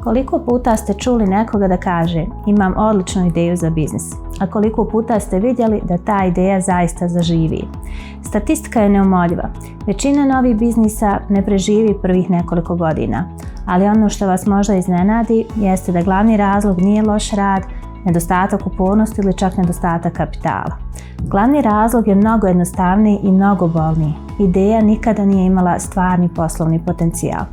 Koliko puta ste čuli nekoga da kaže imam odličnu ideju za biznis, a koliko puta ste vidjeli da ta ideja zaista zaživi? Statistika je neumoljiva. Većina novih biznisa ne preživi prvih nekoliko godina, ali ono što vas možda iznenadi jeste da glavni razlog nije loš rad, nedostatak upornosti ili čak nedostatak kapitala. Glavni razlog je mnogo jednostavniji i mnogo bolniji. Ideja nikada nije imala stvarni poslovni potencijal.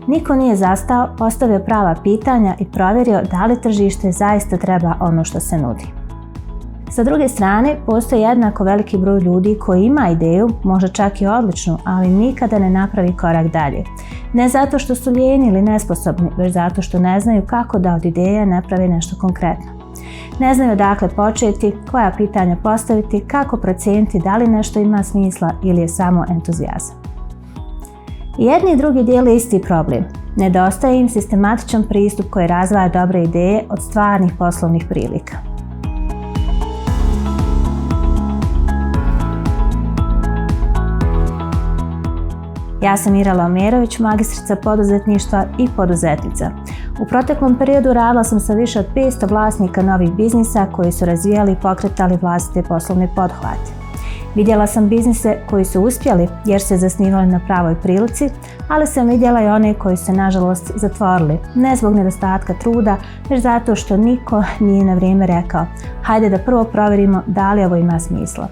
Niko nije zastao, postavio prava pitanja i provjerio da li tržište zaista treba ono što se nudi. Sa druge strane, postoji jednako veliki broj ljudi koji ima ideju, možda čak i odličnu, ali nikada ne napravi korak dalje. Ne zato što su lijeni ili nesposobni, već zato što ne znaju kako da od ideje naprave nešto konkretno. Ne znaju odakle početi, koja pitanja postaviti, kako procijeniti da li nešto ima smisla ili je samo entuzijazam. I jedni i drugi dijele isti problem. Nedostaje im sistematičan pristup koji razdvaja dobre ideje od stvarnih poslovnih prilika. Ja sam Mirela Omerović, magistrica poduzetništva i poduzetnica. U proteklom periodu radila sam sa više od 500 vlasnika novih biznisa koji su razvijali i pokretali vlastite poslovne pothvate. Vidjela sam biznise koji su uspjeli jer se zasnivali na pravoj prilici, ali sam vidjela i one koji se nažalost zatvorili, ne zbog nedostatka truda, već zato što niko nije na vrijeme rekao hajde da prvo provjerimo da li ovo ima smisla.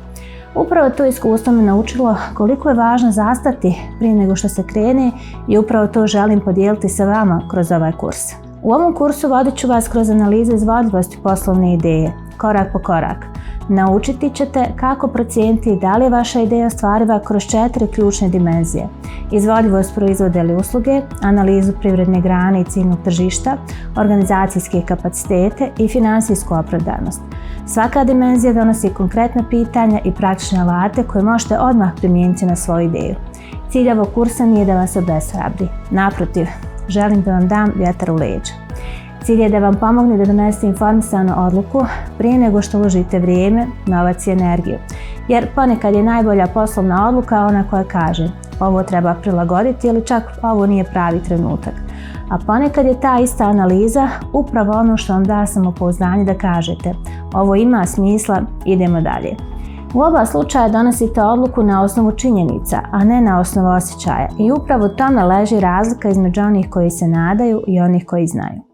Upravo to iskustvo me naučilo koliko je važno zastati prije nego što se krene i upravo to želim podijeliti sa vama kroz ovaj kurs. U ovom kursu vodit ću vas kroz analizu izvodljivosti poslovne ideje, korak po korak. Naučiti ćete kako procijeniti da li je vaša ideja ostvariva kroz 4 ključne dimenzije. Izvodljivost proizvoda ili usluge, analizu privredne grane i ciljnog tržišta, organizacijske kapacitete i financijsku opravdanost. Svaka dimenzija donosi konkretna pitanja i praktične alate koje možete odmah primijeniti na svoju ideju. Cilj ovog kursa nije da vas obeshrabri. Naprotiv, želim da vam dam vjetar u leđa. Cilj je da vam pomogne da donesete informisanu odluku prije nego što uložite vrijeme, novac i energiju. Jer ponekad je najbolja poslovna odluka ona koja kaže ovo treba prilagoditi ili čak ovo nije pravi trenutak. A ponekad je ta ista analiza upravo ono što vam da samopouzdanje da kažete ovo ima smisla, idemo dalje. U oba slučaja donosite odluku na osnovu činjenica, a ne na osnovu osjećaja i upravo tome leži razlika između onih koji se nadaju i onih koji znaju.